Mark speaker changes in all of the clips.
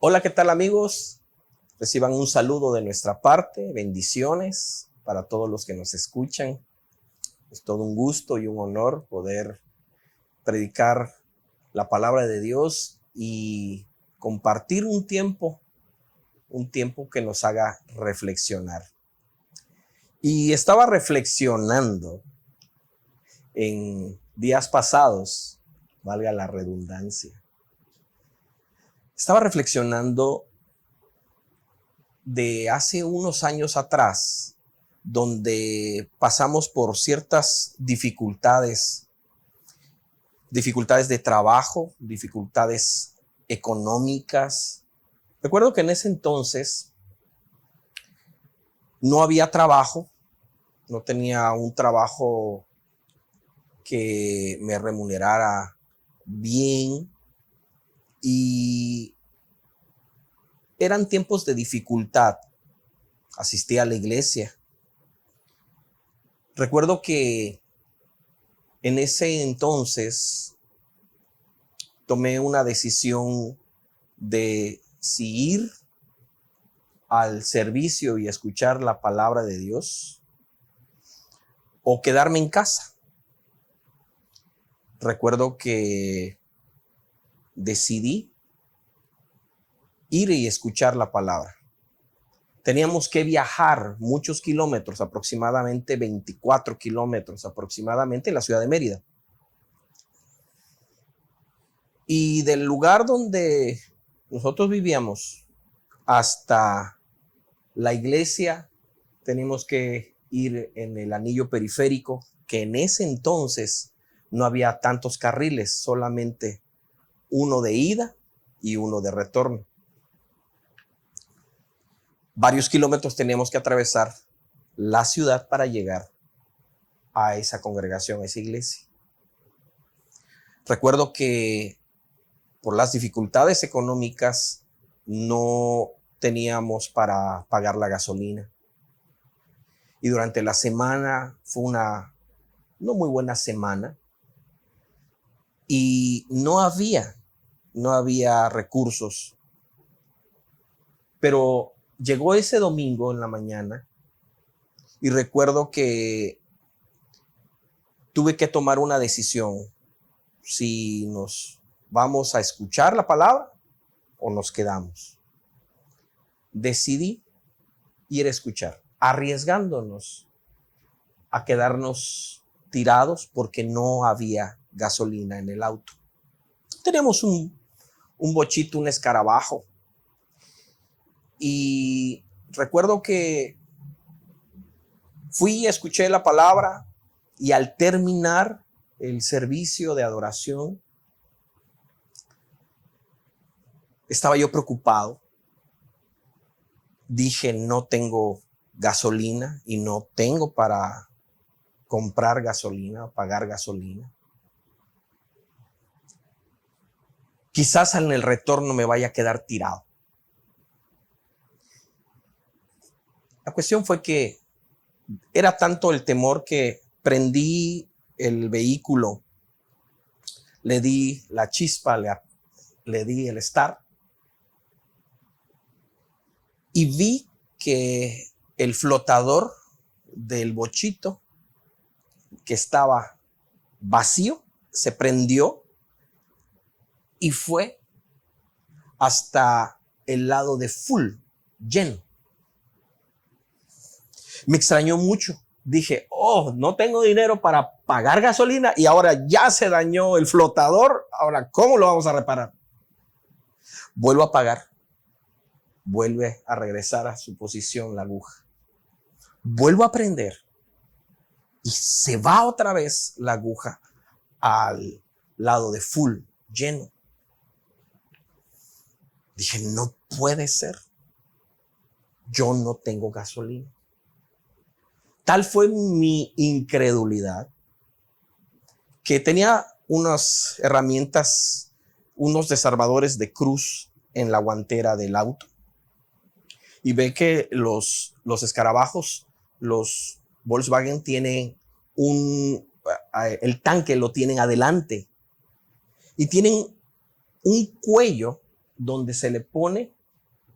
Speaker 1: Hola, ¿qué tal amigos? Reciban un saludo de nuestra parte, bendiciones para todos los que nos escuchan. Es todo un gusto y un honor poder predicar la palabra de Dios y compartir un tiempo que nos haga reflexionar. Y estaba reflexionando en días pasados, valga la redundancia. Estaba reflexionando de hace unos años atrás, donde pasamos por ciertas dificultades de trabajo, dificultades económicas. Recuerdo que en ese entonces no había trabajo, no tenía un trabajo que me remunerara bien y eran tiempos de dificultad. Asistí a la iglesia. Recuerdo que en ese entonces tomé una decisión de si ir al servicio y escuchar la palabra de Dios o quedarme en casa. Recuerdo que decidí ir y escuchar la palabra. Teníamos que viajar muchos kilómetros, aproximadamente 24 kilómetros aproximadamente en la ciudad de Mérida. Y del lugar donde nosotros vivíamos hasta la iglesia teníamos que ir en el anillo periférico, que en ese entonces no había tantos carriles, solamente uno de ida y uno de retorno. Varios kilómetros teníamos que atravesar la ciudad para llegar a esa congregación, a esa iglesia. Recuerdo que por las dificultades económicas no teníamos para pagar la gasolina. Y durante la semana fue una no muy buena semana y no había recursos. Pero llegó ese domingo en la mañana y recuerdo que tuve que tomar una decisión, si nos vamos a escuchar la palabra o nos quedamos. Decidí ir a escuchar, arriesgándonos a quedarnos tirados porque no había gasolina en el auto. Teníamos un bochito, un escarabajo. Y recuerdo que fui y escuché la palabra y al terminar el servicio de adoración estaba yo preocupado. Dije, no tengo gasolina y no tengo para comprar gasolina, pagar gasolina. Quizás en el retorno me vaya a quedar tirado. La cuestión fue que era tanto el temor que prendí el vehículo, le di la chispa, le di el start y vi que el flotador del bochito que estaba vacío se prendió y fue hasta el lado de full, lleno. Me extrañó mucho. Dije, no tengo dinero para pagar gasolina y ahora ya se dañó el flotador. Ahora, ¿cómo lo vamos a reparar? Vuelvo a pagar. Vuelve a regresar a su posición la aguja. Vuelvo a prender y se va otra vez la aguja al lado de full, lleno. Dije, no puede ser. Yo no tengo gasolina. Tal fue mi incredulidad que tenía unas herramientas, unos desarmadores de cruz en la guantera del auto. Y ve que los escarabajos, los Volkswagen tienen el tanque lo tienen adelante y tienen un cuello donde se le pone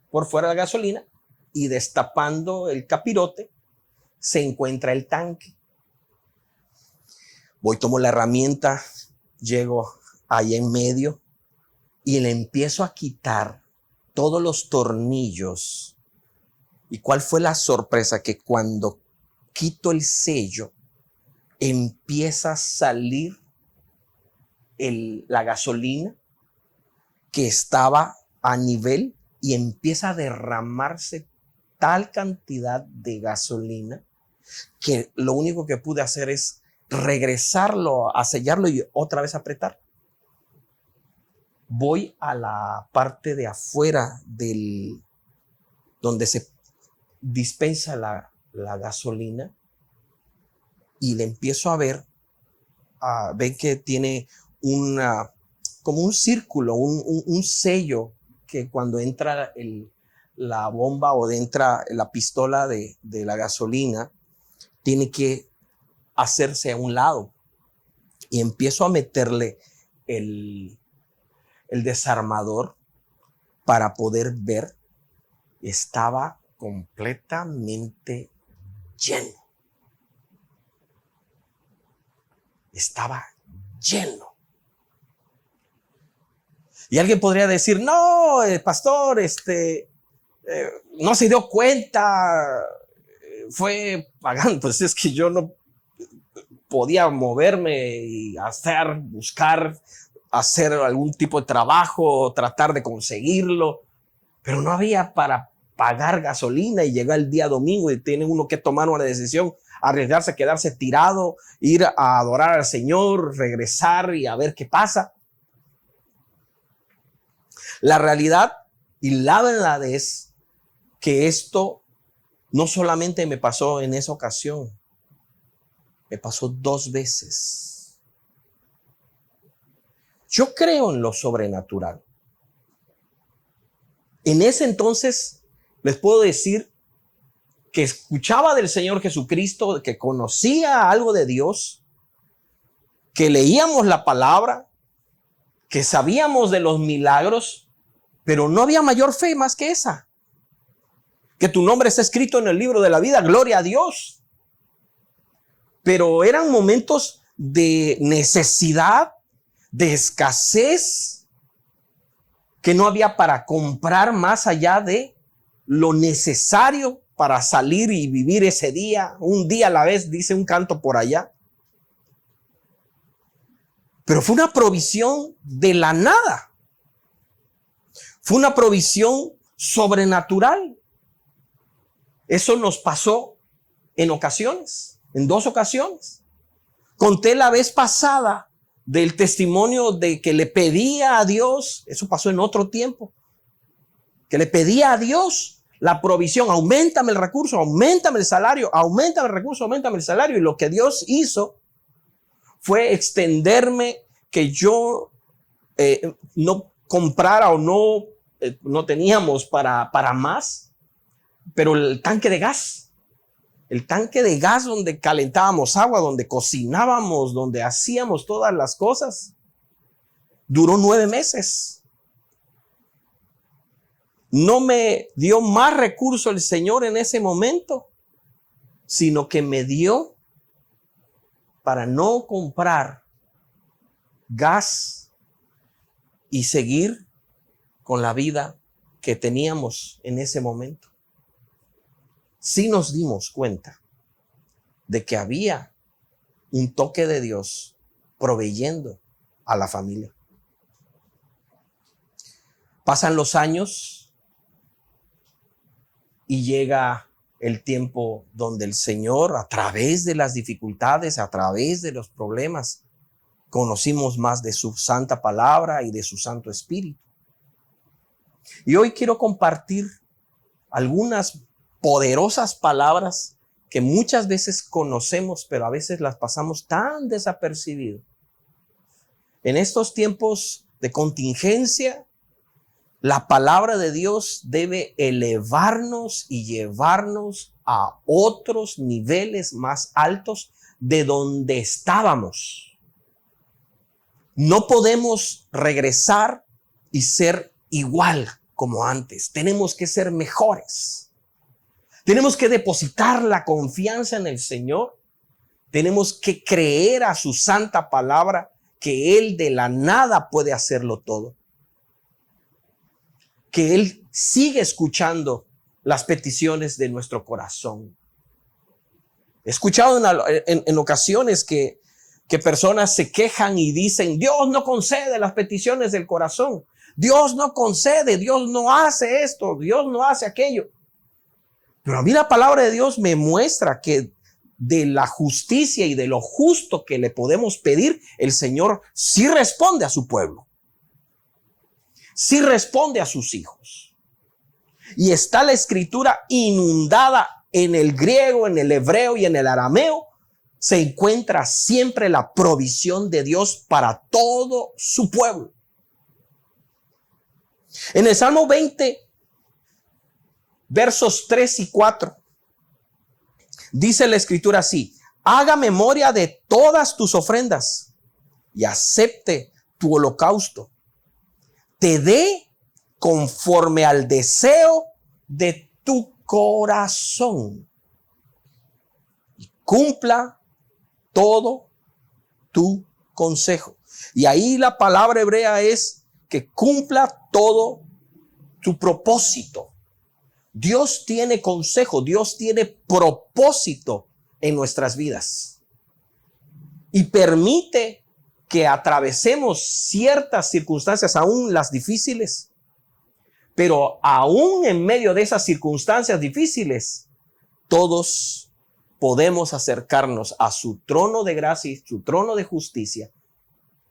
Speaker 1: por fuera la gasolina y destapando el capirote se encuentra el tanque. Voy, tomo la herramienta, llego ahí en medio y le empiezo a quitar todos los tornillos. ¿Y cuál fue la sorpresa? Que cuando quito el sello, empieza a salir la gasolina que estaba a nivel y empieza a derramarse tal cantidad de gasolina que lo único que pude hacer es regresarlo, a sellarlo y otra vez apretar. Voy a la parte de afuera donde se dispensa la gasolina y le empiezo a ver que tiene como un círculo, un sello que cuando entra la bomba o entra la pistola de la gasolina, tiene que hacerse a un lado. Y empiezo a meterle el desarmador para poder ver. Estaba completamente lleno. Estaba lleno. Y alguien podría decir, no, pastor, no se dio cuenta, fue pagando. Pues es que yo no podía moverme y buscar, hacer algún tipo de trabajo, tratar de conseguirlo, pero no había para pagar gasolina y llega el día domingo y tiene uno que tomar una decisión, arriesgarse, quedarse tirado, ir a adorar al Señor, regresar y a ver qué pasa. La realidad y la verdad es que esto no solamente me pasó en esa ocasión, me pasó 2 veces. Yo creo en lo sobrenatural. En ese entonces les puedo decir que escuchaba del Señor Jesucristo, que conocía algo de Dios, que leíamos la palabra, que sabíamos de los milagros, pero no había mayor fe más que esa. Que tu nombre está escrito en el libro de la vida, gloria a Dios. Pero eran momentos de necesidad, de escasez, que no había para comprar más allá de lo necesario para salir y vivir ese día, un día a la vez, dice un canto por allá. Pero fue una provisión de la nada. Fue una provisión sobrenatural. Eso nos pasó en ocasiones, en 2 ocasiones. Conté la vez pasada del testimonio de que le pedía a Dios, eso pasó en otro tiempo, que le pedía a Dios la provisión, auméntame el recurso, auméntame el salario, auméntame el recurso, auméntame el salario. Y lo que Dios hizo fue extenderme que yo no comprara o no teníamos para más, pero el tanque de gas donde calentábamos agua, donde cocinábamos, donde hacíamos todas las cosas, duró 9 meses. No me dio más recurso el Señor en ese momento, sino que me dio para no comprar gas y seguir con la vida que teníamos en ese momento. Sí nos dimos cuenta de que había un toque de Dios proveyendo a la familia. Pasan los años y llega el tiempo donde el Señor, a través de las dificultades, a través de los problemas, conocimos más de su santa palabra y de su Santo Espíritu. Y hoy quiero compartir algunas poderosas palabras que muchas veces conocemos, pero a veces las pasamos tan desapercibido. En estos tiempos de contingencia, la palabra de Dios debe elevarnos y llevarnos a otros niveles más altos de donde estábamos. No podemos regresar y ser igual como antes. Tenemos que ser mejores. Tenemos que depositar la confianza en el Señor. Tenemos que creer a su santa palabra, que Él de la nada puede hacerlo todo. Que Él sigue escuchando las peticiones de nuestro corazón. He escuchado en ocasiones que personas se quejan y dicen: Dios no concede las peticiones del corazón. Dios no concede, Dios no hace esto, Dios no hace aquello. Pero a mí la palabra de Dios me muestra que de la justicia y de lo justo que le podemos pedir, el Señor sí responde a su pueblo. Sí responde a sus hijos. Y está la escritura inundada en el griego, en el hebreo y en el arameo. Se encuentra siempre la provisión de Dios para todo su pueblo. En el Salmo 20, versos 3 y 4, dice la escritura así: haga memoria de todas tus ofrendas y acepte tu holocausto. Te dé conforme al deseo de tu corazón y cumpla todo tu consejo. Y ahí la palabra hebrea es que cumpla todo tu propósito. Dios tiene consejo, Dios tiene propósito en nuestras vidas. Y permite que atravesemos ciertas circunstancias, aún las difíciles. Pero aún en medio de esas circunstancias difíciles, todos podemos acercarnos a su trono de gracia y su trono de justicia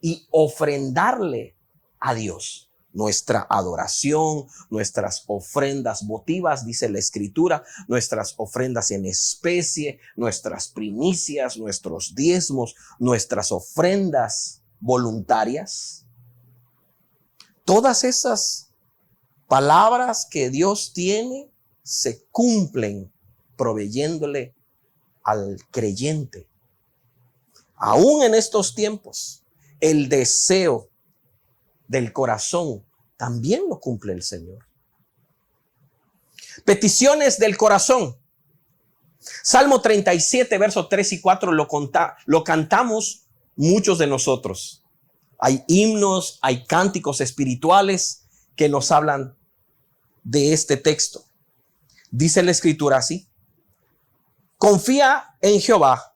Speaker 1: y ofrendarle a Dios nuestra adoración, nuestras ofrendas votivas, dice la escritura, nuestras ofrendas en especie, nuestras primicias, nuestros diezmos, nuestras ofrendas voluntarias. Todas esas palabras que Dios tiene se cumplen proveyéndole al creyente. Aún en estos tiempos, el deseo del corazón también lo cumple el Señor. Peticiones del corazón. Salmo 37, versos 3 y 4 lo cantamos muchos de nosotros. Hay himnos, hay cánticos espirituales que nos hablan de este texto. Dice la escritura así: confía en Jehová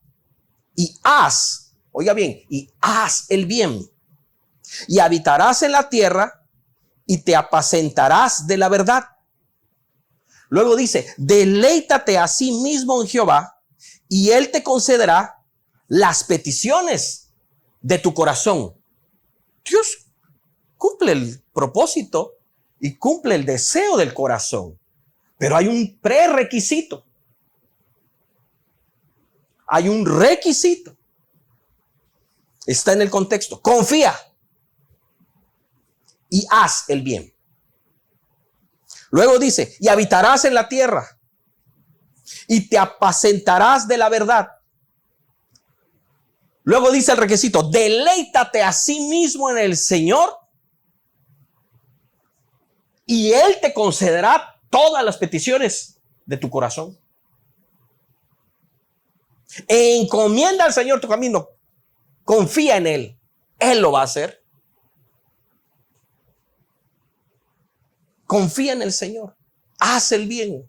Speaker 1: y haz, oiga bien, y haz el bien, y habitarás en la tierra y te apacentarás de la verdad. Luego dice: deleítate a sí mismo en Jehová y Él te concederá las peticiones de tu corazón. Dios cumple el propósito y cumple el deseo del corazón, pero hay un prerequisito. Hay un requisito. Está en el contexto. Confía y haz el bien. Luego dice: y habitarás en la tierra y te apacentarás de la verdad. Luego dice el requisito: deleítate a sí mismo en el Señor y Él te concederá todas las peticiones de tu corazón. Encomienda al Señor tu camino. Confía en Él. Él lo va a hacer. Confía en el Señor. Haz el bien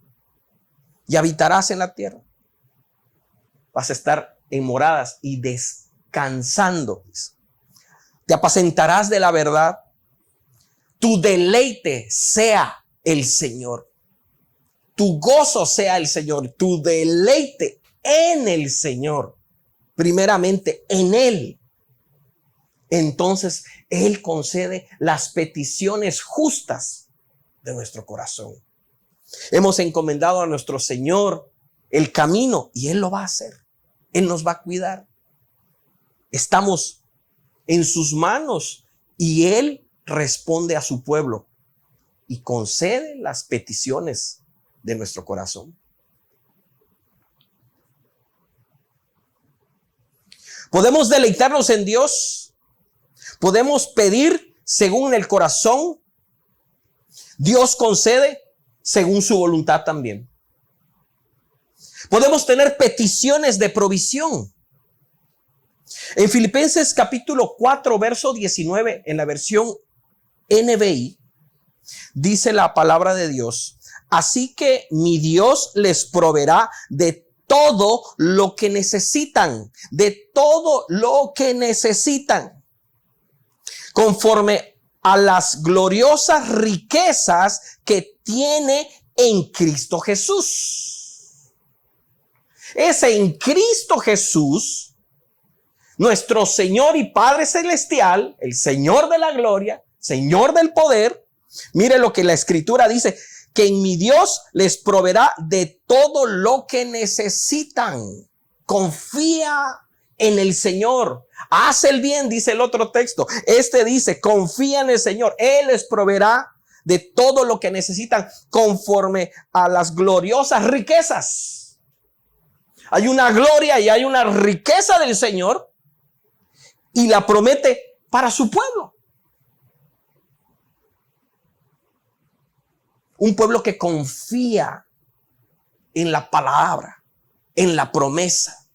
Speaker 1: y habitarás en la tierra. Vas a estar en moradas y descansando. Te apacentarás de la verdad. Tu deleite sea el Señor. Tu gozo sea el Señor. Tu deleite en el Señor. Primeramente en Él. Entonces Él concede las peticiones justas de nuestro corazón. Hemos encomendado a nuestro Señor el camino y Él lo va a hacer. Él nos va a cuidar. Estamos en sus manos y Él responde a su pueblo y concede las peticiones de nuestro corazón. Podemos deleitarnos en Dios. Podemos pedir según el corazón Dios concede según su voluntad también. Podemos tener peticiones de provisión. En Filipenses capítulo 4, verso 19, en la versión NBI, dice la palabra de Dios: así que mi Dios les proveerá de todo lo que necesitan, de todo lo que necesitan, conforme a las gloriosas riquezas que tiene en Cristo Jesús. Es en Cristo Jesús, nuestro Señor y Padre Celestial, el Señor de la gloria, Señor del poder. Mire lo que la Escritura dice: que en mi Dios les proveerá de todo lo que necesitan. Confía en el Señor. Haz el bien, dice el otro texto. Este dice: confía en el Señor. Él les proveerá de todo lo que necesitan conforme a las gloriosas riquezas. Hay una gloria y hay una riqueza del Señor y la promete para su pueblo. Un pueblo que confía en la palabra, en la promesa.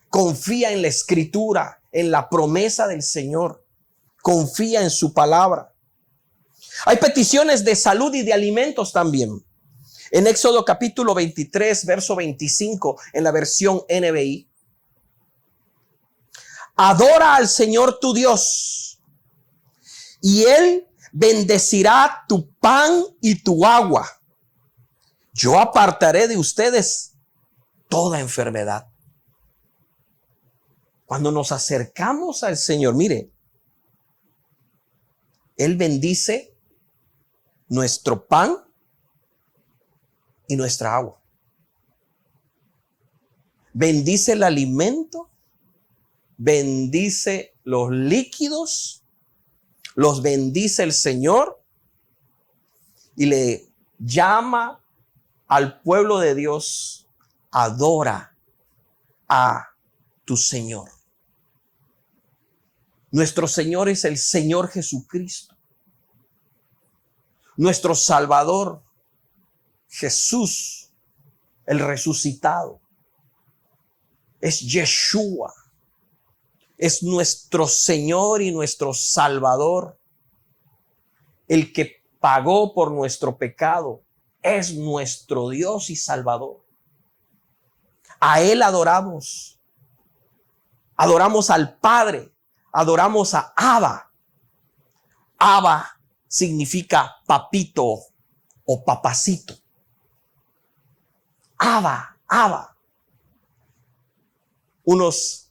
Speaker 1: Confía en la Escritura, en la promesa del Señor. Confía en su palabra. Hay peticiones de salud y de alimentos también. En Éxodo capítulo 23, verso 25, en la versión NBI. Adora al Señor tu Dios, y Él bendecirá tu pan y tu agua. Yo apartaré de ustedes toda enfermedad. Cuando nos acercamos al Señor, mire, Él bendice nuestro pan y nuestra agua. Bendice el alimento, bendice los líquidos, los bendice el Señor y le llama al pueblo de Dios: adora a tu Señor. Nuestro Señor es el Señor Jesucristo, nuestro Salvador, Jesús, el resucitado. Es Yeshua. Es nuestro Señor y nuestro Salvador, el que pagó por nuestro pecado. Es nuestro Dios y Salvador. A Él adoramos. Adoramos al Padre. Adoramos a Abba. Abba significa papito o papacito. Abba, Abba. Unos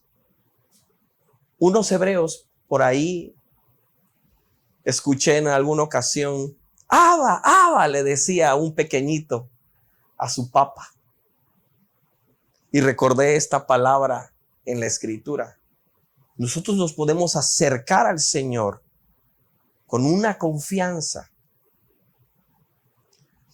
Speaker 1: hebreos por ahí escuché en alguna ocasión: Abba, Abba, le decía a un pequeñito a su papá. Y recordé esta palabra en la Escritura. Nosotros nos podemos acercar al Señor con una confianza.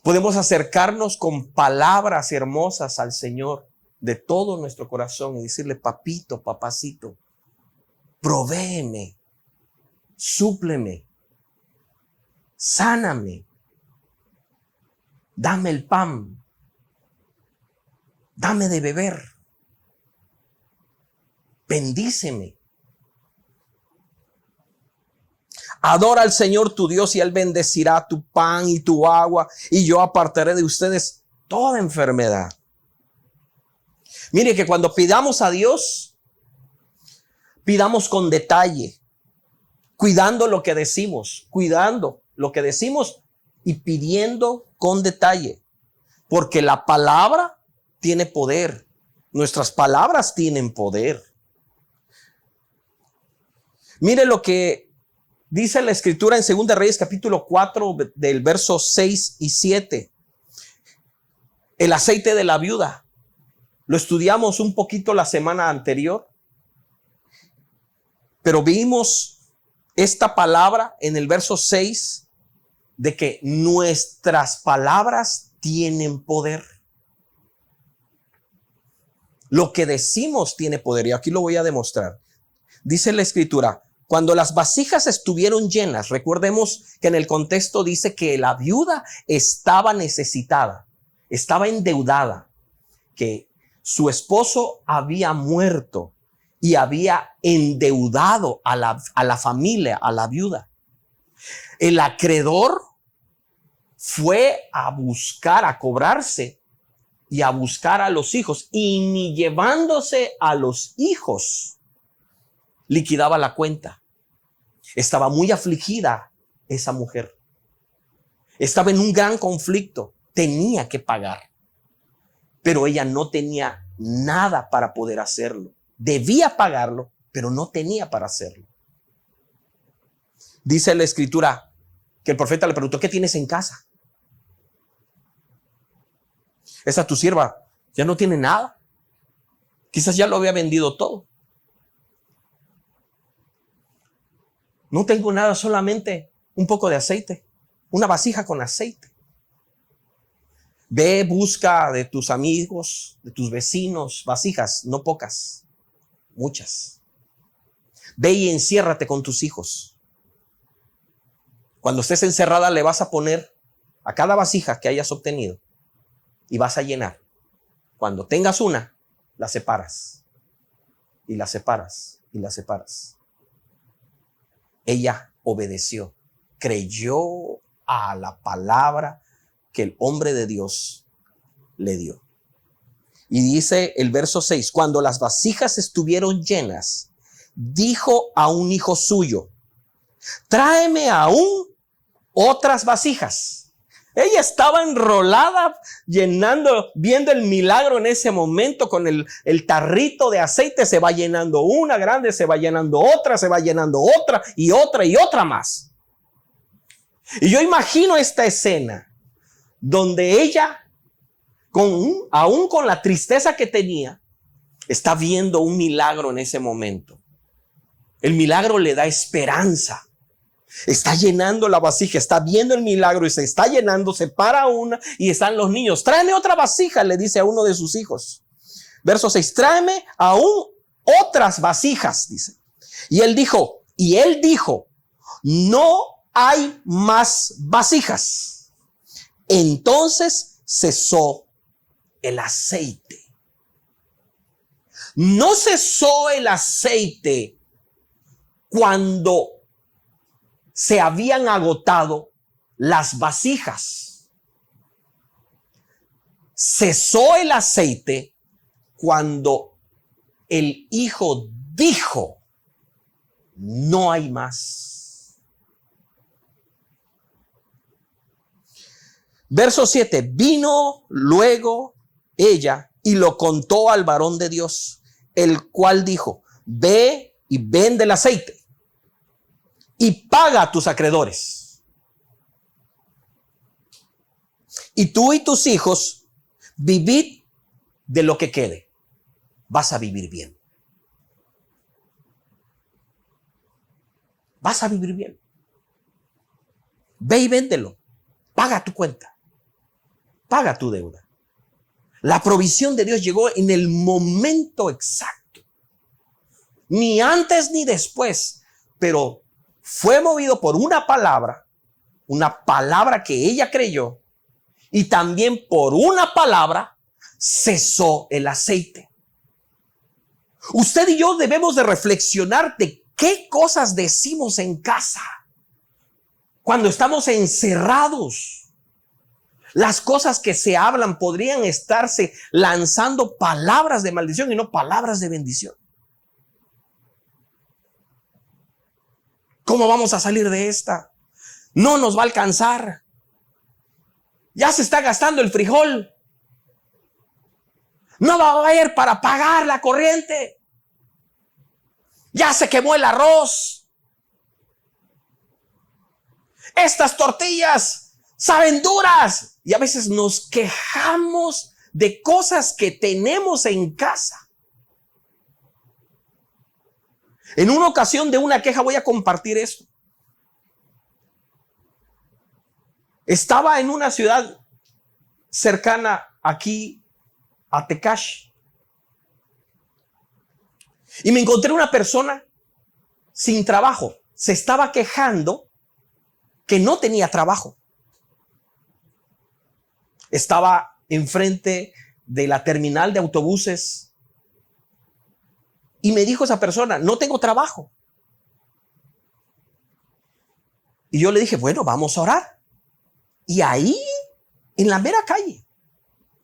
Speaker 1: Podemos acercarnos con palabras hermosas al Señor de todo nuestro corazón y decirle: papito, papacito, provéeme, súpleme, sáname, dame el pan, dame de beber, bendíceme. Adora al Señor tu Dios y Él bendecirá tu pan y tu agua, y yo apartaré de ustedes toda enfermedad. Mire que cuando pidamos a Dios, pidamos con detalle, cuidando lo que decimos, y pidiendo con detalle, porque la palabra tiene poder. Nuestras palabras tienen poder. Mire lo que dice la Escritura en 2 Reyes capítulo 4 del verso 6 y 7. El aceite de la viuda. Lo estudiamos un poquito la semana anterior, pero vimos esta palabra en el verso 6 de que nuestras palabras tienen poder. Lo que decimos tiene poder, y aquí lo voy a demostrar. Dice la Escritura: cuando las vasijas estuvieron llenas, recordemos que en el contexto dice que la viuda estaba necesitada, estaba endeudada, que su esposo había muerto y había endeudado a la familia, a la viuda. El acreedor fue a buscar, a cobrarse y a buscar a los hijos, y ni llevándose a los hijos liquidaba la cuenta. Estaba muy afligida esa mujer. Estaba en un gran conflicto. Tenía que pagar, pero ella no tenía nada para poder hacerlo. Debía pagarlo, pero no tenía para hacerlo. Dice la escritura que el profeta le preguntó: ¿qué tienes en casa? Esa tu sierva ya no tiene nada. Quizás ya lo había vendido todo. No tengo nada, solamente un poco de aceite, una vasija con aceite. Ve, busca de tus amigos, de tus vecinos, vasijas, no pocas, muchas. Ve y enciérrate con tus hijos. Cuando estés encerrada, le vas a poner a cada vasija que hayas obtenido y vas a llenar. Cuando tengas una, la separas y la separas y la separas. Ella obedeció, creyó a la palabra que el hombre de Dios le dio. Y dice el verso 6, cuando las vasijas estuvieron llenas, dijo a un hijo suyo: tráeme aún otras vasijas. Ella estaba enrolada, llenando, viendo el milagro en ese momento con el tarrito de aceite. Se va llenando una grande, se va llenando otra, se va llenando otra y otra y otra más. Y yo imagino esta escena donde ella, aún con la tristeza que tenía, está viendo un milagro en ese momento. El milagro le da esperanza. Está llenando la vasija, está viendo el milagro y se está llenando, se para una y están los niños. Tráeme otra vasija, le dice a uno de sus hijos. Verso 6, tráeme aún otras vasijas, dice. Y él dijo, no hay más vasijas. Entonces cesó el aceite. No cesó el aceite cuando se habían agotado las vasijas. Cesó el aceite cuando el hijo dijo: no hay más. Verso 7. Vino luego ella y lo contó al varón de Dios, el cual dijo: ve y vende el aceite y paga a tus acreedores. Y tú y tus hijos vivid de lo que quede. Vas a vivir bien. Vas a vivir bien. Ve y véndelo. Paga tu cuenta. Paga tu deuda. La provisión de Dios llegó en el momento exacto. Ni antes ni después, pero fue movido por una palabra que ella creyó, y también por una palabra cesó el aceite. Usted y yo debemos de reflexionar de qué cosas decimos en casa cuando estamos encerrados. Las cosas que se hablan podrían estarse lanzando palabras de maldición y no palabras de bendición. ¿Cómo vamos a salir de esta? No nos va a alcanzar. Ya se está gastando el frijol. No va a haber para pagar la corriente. Ya se quemó el arroz. Estas tortillas saben duras. Y a veces nos quejamos de cosas que tenemos en casa. En una ocasión de una queja voy a compartir esto. Estaba en una ciudad cercana aquí a Tecash y me encontré una persona sin trabajo. Se estaba quejando que no tenía trabajo. Estaba enfrente de la terminal de autobuses y me dijo esa persona, no tengo trabajo. Y yo le dije, bueno, vamos a orar. Y ahí, en la mera calle,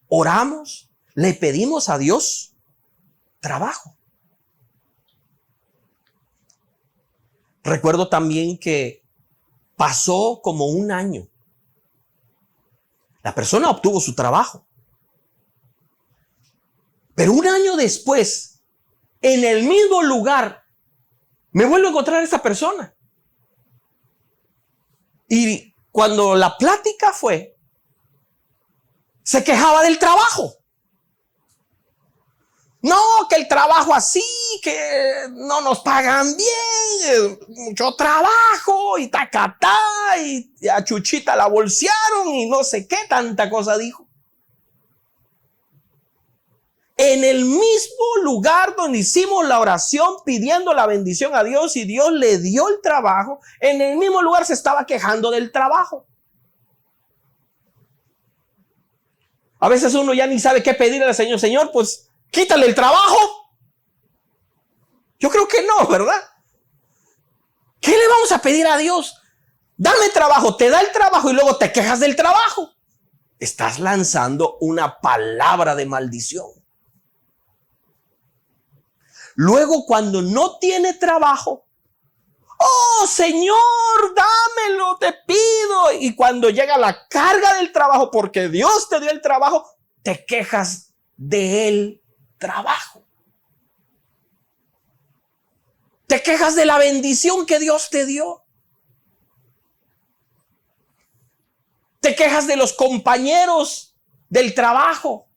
Speaker 1: oramos, le pedimos a Dios trabajo. Recuerdo también que pasó como un año. La persona obtuvo su trabajo. Pero un año después, en el mismo lugar, me vuelvo a encontrar a esa persona. Y cuando la plática fue, se quejaba del trabajo. No, que el trabajo así, que no nos pagan bien, mucho trabajo y tacatá, y a Chuchita la bolsearon y no sé qué, tanta cosa dijo. En el mismo lugar donde hicimos la oración pidiendo la bendición a Dios y Dios le dio el trabajo, en el mismo lugar se estaba quejando del trabajo. A veces uno ya ni sabe qué pedirle al Señor. Señor, pues quítale el trabajo. Yo creo que no, ¿verdad? ¿Qué le vamos a pedir a Dios? Dame trabajo, te da el trabajo y luego te quejas del trabajo. Estás lanzando una palabra de maldición. Luego, cuando no tiene trabajo, oh Señor, dámelo, te pido. Y cuando llega la carga del trabajo, porque Dios te dio el trabajo, te quejas del trabajo. Te quejas de la bendición que Dios te dio. Te quejas de los compañeros del trabajo.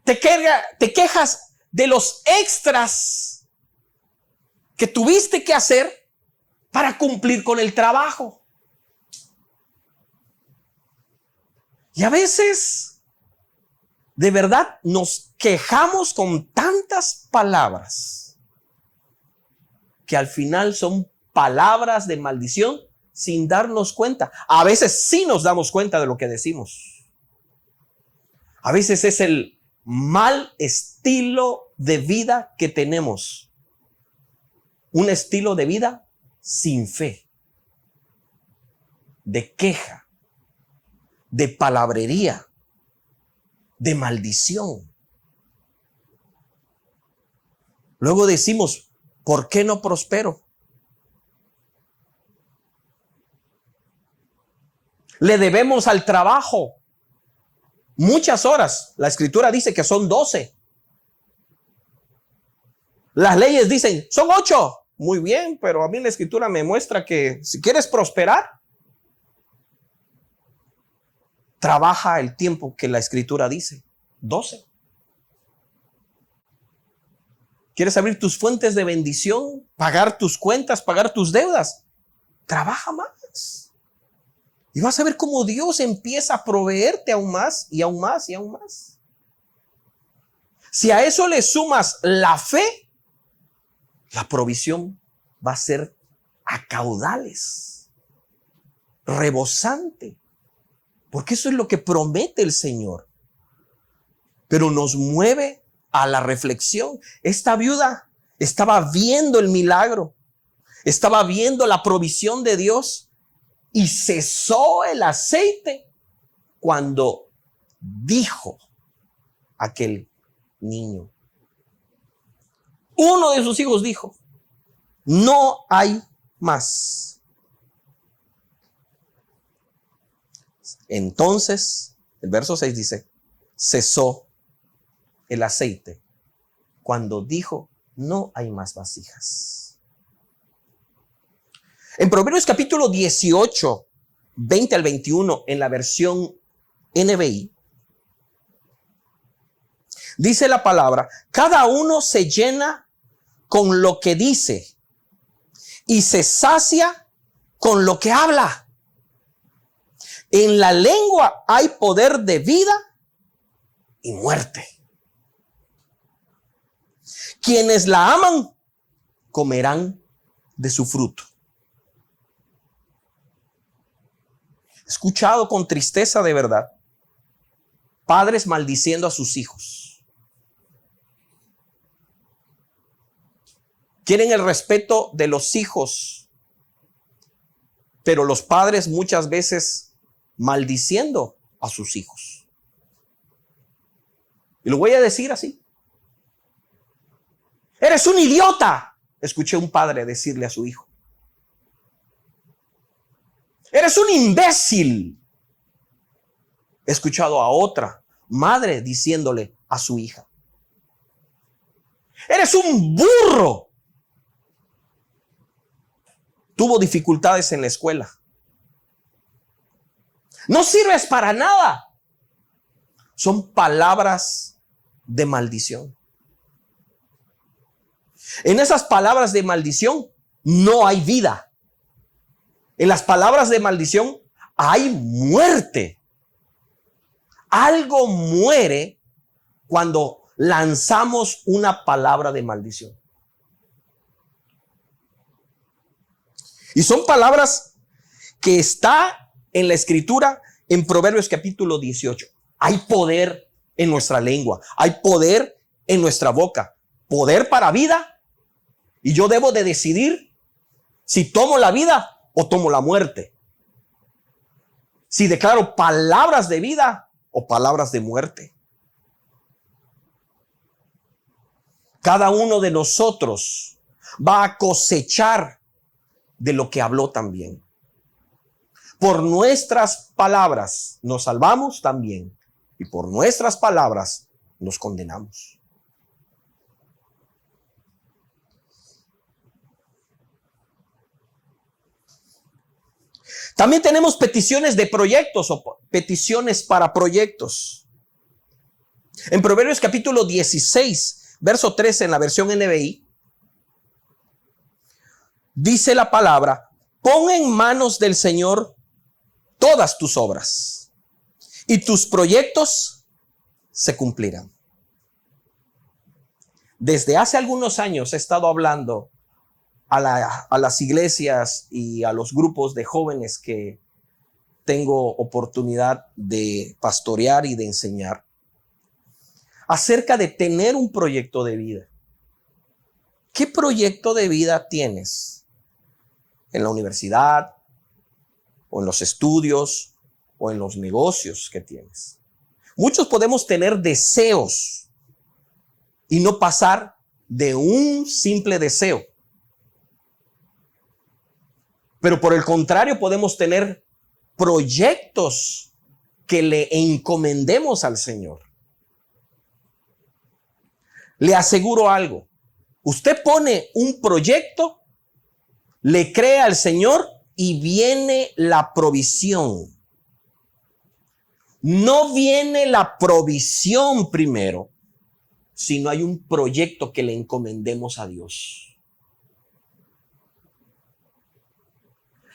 Speaker 1: Te quejas de los extras que tuviste que hacer para cumplir con el trabajo. Y a veces, de verdad, nos quejamos con tantas palabras que al final son palabras de maldición sin darnos cuenta. A veces sí nos damos cuenta de lo que decimos. A veces es el mal estilo de vida que tenemos. Un estilo de vida sin fe, de queja, de palabrería, de maldición. Luego decimos, ¿por qué no prospero? Le debemos al trabajo muchas horas. La escritura dice que son 12. Las leyes dicen, son 8. Muy bien, pero a mí la escritura me muestra que si quieres prosperar, trabaja el tiempo que la escritura dice, 12. ¿Quieres abrir tus fuentes de bendición? Pagar tus cuentas, pagar tus deudas. Trabaja más. Y vas a ver cómo Dios empieza a proveerte aún más y aún más y aún más. Si a eso le sumas la fe, la provisión va a ser a caudales, rebosante. Porque eso es lo que promete el Señor. Pero nos mueve a la reflexión. Esta viuda estaba viendo el milagro, estaba viendo la provisión de Dios. Y cesó el aceite cuando dijo aquel niño. Uno de sus hijos dijo, no hay más. Entonces, el verso 6 dice, cesó el aceite cuando dijo, no hay más vasijas. En Proverbios capítulo 18, 20 al 21, en la versión NBI, dice la palabra, cada uno se llena con lo que dice y se sacia con lo que habla. En la lengua hay poder de vida y muerte. quienes la aman comerán de su fruto. He escuchado con tristeza de verdad padres maldiciendo a sus hijos. Quieren el respeto de los hijos, pero los padres muchas veces maldiciendo a sus hijos. Y lo voy a decir así. ¡Eres un idiota!, escuché un padre decirle a su hijo. ¡Eres un imbécil!, he escuchado a otra madre diciéndole a su hija. ¡Eres un burro! Tuvo dificultades en la escuela. No sirves para nada. Son palabras de maldición. En esas palabras de maldición no hay vida. En las palabras de maldición hay muerte. Algo muere cuando lanzamos una palabra de maldición. Y son palabras que está en la escritura en Proverbios capítulo 18. Hay poder en nuestra lengua. Hay poder en nuestra boca. Poder para vida. Y yo debo de decidir si tomo la vida o tomo la muerte. Si declaro palabras de vida o palabras de muerte. Cada uno de nosotros va a cosechar de lo que habló también. Por nuestras palabras nos salvamos también, y por nuestras palabras nos condenamos. También tenemos peticiones de proyectos o peticiones para proyectos. En Proverbios capítulo 16, verso 13 en la versión NBI, dice la palabra: pon en manos del Señor todas tus obras y tus proyectos se cumplirán. Desde hace algunos años he estado hablando a las iglesias y a los grupos de jóvenes que tengo oportunidad de pastorear y de enseñar acerca de tener un proyecto de vida. ¿Qué proyecto de vida tienes? ¿En la universidad? ¿O en los estudios? ¿O en los negocios que tienes? Muchos podemos tener deseos y no pasar de un simple deseo. Pero por el contrario, podemos tener proyectos que le encomendemos al Señor. Le aseguro algo. Usted pone un proyecto, le cree al Señor y viene la provisión. No viene la provisión primero, sino hay un proyecto que le encomendemos a Dios.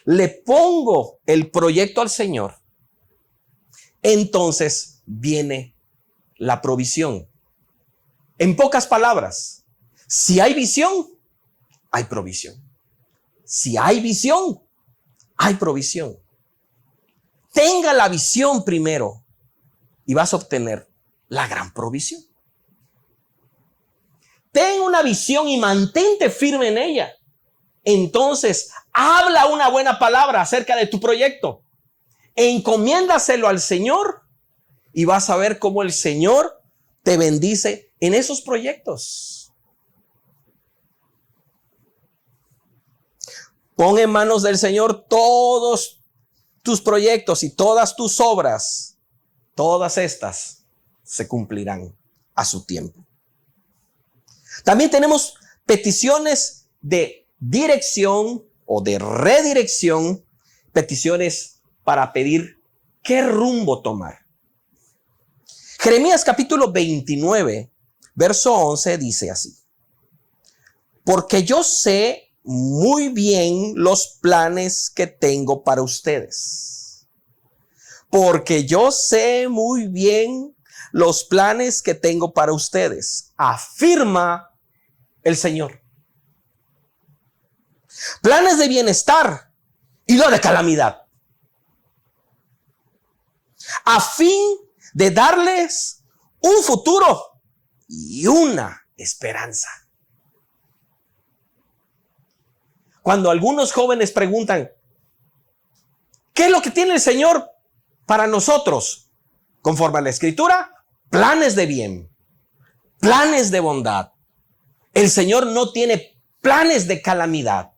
Speaker 1: Le pongo el proyecto al Señor, entonces viene la provisión. En pocas palabras, si hay visión, hay provisión. Si hay visión, hay provisión. Tenga la visión primero y vas a obtener la gran provisión. Ten una visión y mantente firme en ella. Entonces, habla una buena palabra acerca de tu proyecto. Encomiéndaselo al Señor y vas a ver cómo el Señor te bendice en esos proyectos. Pon en manos del Señor todos tus proyectos y todas tus obras. Todas estas se cumplirán a su tiempo. También tenemos peticiones de dirección o de redirección, peticiones para pedir qué rumbo tomar. Jeremías capítulo 29, verso 11 dice así: porque yo sé muy bien los planes que tengo para ustedes. Porque yo sé muy bien los planes que tengo para ustedes, afirma el Señor. Planes de bienestar y no de calamidad, a fin de darles un futuro y una esperanza. Cuando algunos jóvenes preguntan, ¿qué es lo que tiene el Señor para nosotros? Conforme a la Escritura, planes de bien, planes de bondad. El Señor no tiene planes de calamidad.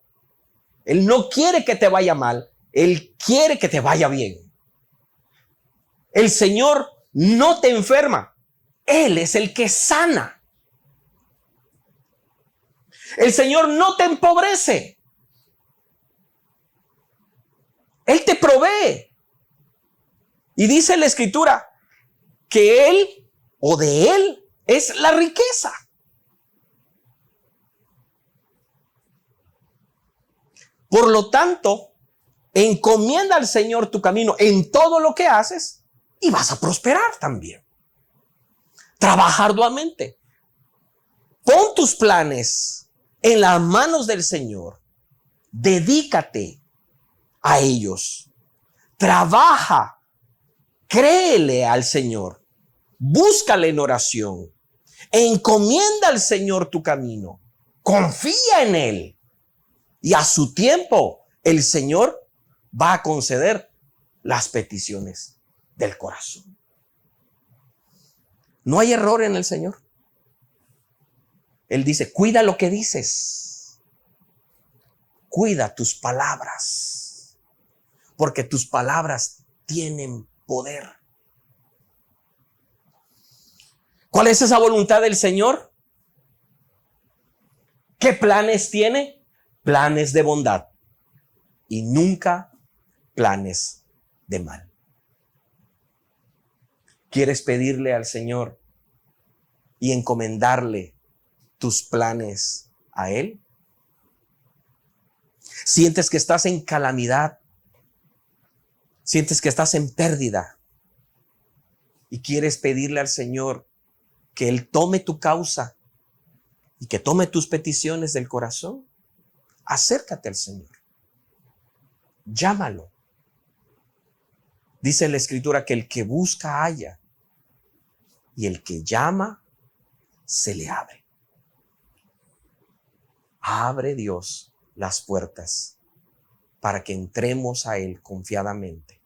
Speaker 1: Él no quiere que te vaya mal, Él quiere que te vaya bien. El Señor no te enferma, Él es el que sana. El Señor no te empobrece, Él te provee. Y dice la Escritura que Él o de Él es la riqueza. Por lo tanto, encomienda al Señor tu camino en todo lo que haces y vas a prosperar también. Trabaja arduamente. Pon tus planes en las manos del Señor. Dedícate a ellos. Trabaja. Créele al Señor. Búscale en oración. Encomienda al Señor tu camino. Confía en Él. Y a su tiempo, el Señor va a conceder las peticiones del corazón. No hay error en el Señor. Él dice, cuida lo que dices. Cuida tus palabras. Porque tus palabras tienen poder. ¿Cuál es esa voluntad del Señor? ¿Qué planes tiene? Planes de bondad y nunca planes de mal. ¿Quieres pedirle al Señor y encomendarle tus planes a Él? ¿Sientes que estás en calamidad? ¿Sientes que estás en pérdida? ¿Y quieres pedirle al Señor que Él tome tu causa y que tome tus peticiones del corazón? Acércate al Señor. Llámalo. Dice la Escritura que el que busca halla y el que llama se le abre. Abre Dios las puertas para que entremos a Él confiadamente.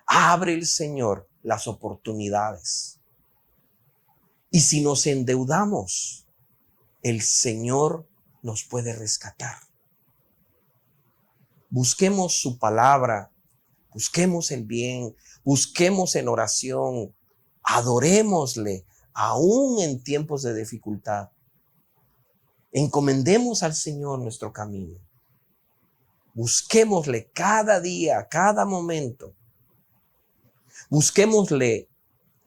Speaker 1: Abre el Señor las oportunidades. Y si nos endeudamos, el Señor nos puede rescatar. Busquemos su palabra, busquemos el bien, busquemos en oración, adorémosle aún en tiempos de dificultad. Encomendemos al Señor nuestro camino. Busquémosle cada día, cada momento. Busquémosle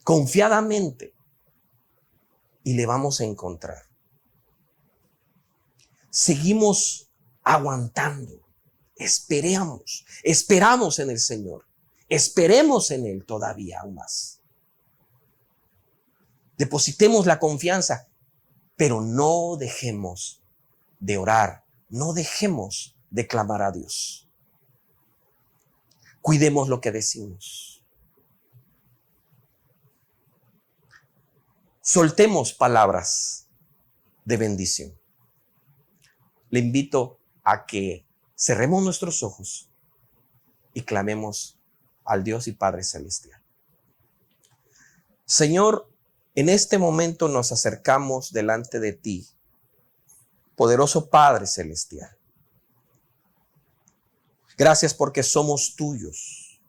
Speaker 1: confiadamente y le vamos a encontrar. Seguimos aguantando, esperamos en el Señor, esperemos en Él todavía aún más. Depositemos la confianza, pero no dejemos de orar, no dejemos de clamar a Dios. Cuidemos lo que decimos. Soltemos palabras de bendición. Le invito a que cerremos nuestros ojos y clamemos al Dios y Padre Celestial. Señor, en este momento nos acercamos delante de ti, poderoso Padre Celestial. Gracias porque somos tuyos.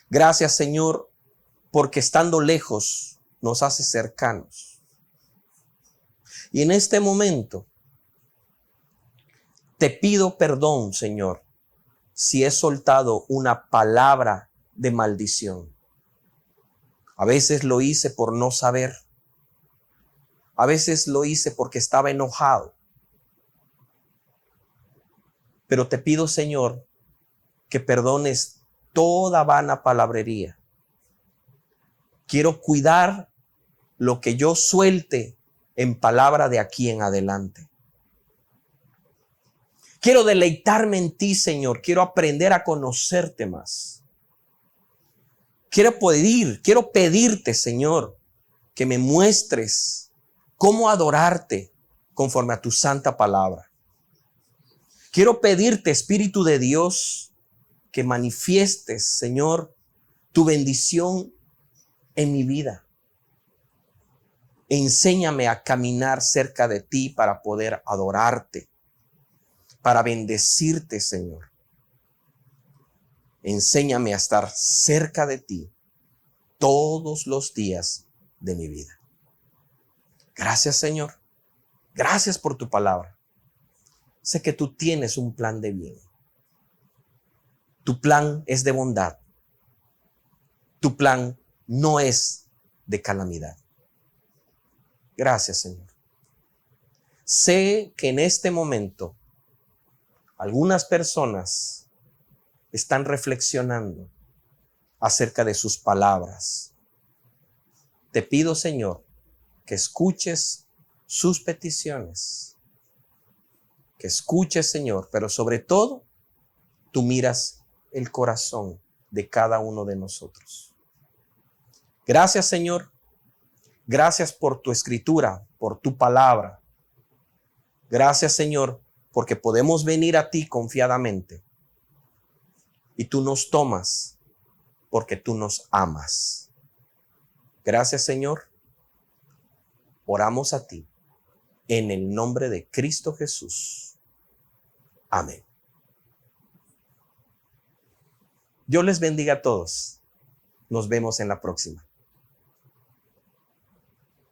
Speaker 1: Gracias, Señor, porque estando lejos nos haces cercanos. Y en este momento te pido perdón, Señor, si he soltado una palabra de maldición. A veces lo hice por no saber. A veces lo hice porque estaba enojado. Pero te pido, Señor, que perdones toda vana palabrería. Quiero cuidar lo que yo suelte en palabra de aquí en adelante. Quiero deleitarme en ti, Señor. Quiero aprender a conocerte más. Quiero pedirte, Señor, que me muestres cómo adorarte conforme a tu santa palabra. Quiero pedirte, Espíritu de Dios, que manifiestes, Señor, tu bendición en mi vida. Enséñame a caminar cerca de ti para poder adorarte, para bendecirte, Señor. Enséñame a estar cerca de ti todos los días de mi vida. Gracias, Señor. Gracias por tu palabra. Sé que tú tienes un plan de bien. Tu plan es de bondad. Tu plan no es de calamidad. Gracias, Señor. Sé que en este momento algunas personas están reflexionando acerca de sus palabras. Te pido, Señor, que escuches sus peticiones. Que escuches, Señor, pero sobre todo, tú miras el corazón de cada uno de nosotros. Gracias, Señor. Gracias por tu escritura, por tu palabra. Gracias, Señor, porque podemos venir a ti confiadamente. Y tú nos tomas porque tú nos amas. Gracias, Señor. Oramos a ti en el nombre de Cristo Jesús. Amén. Dios les bendiga a todos. Nos vemos en la próxima.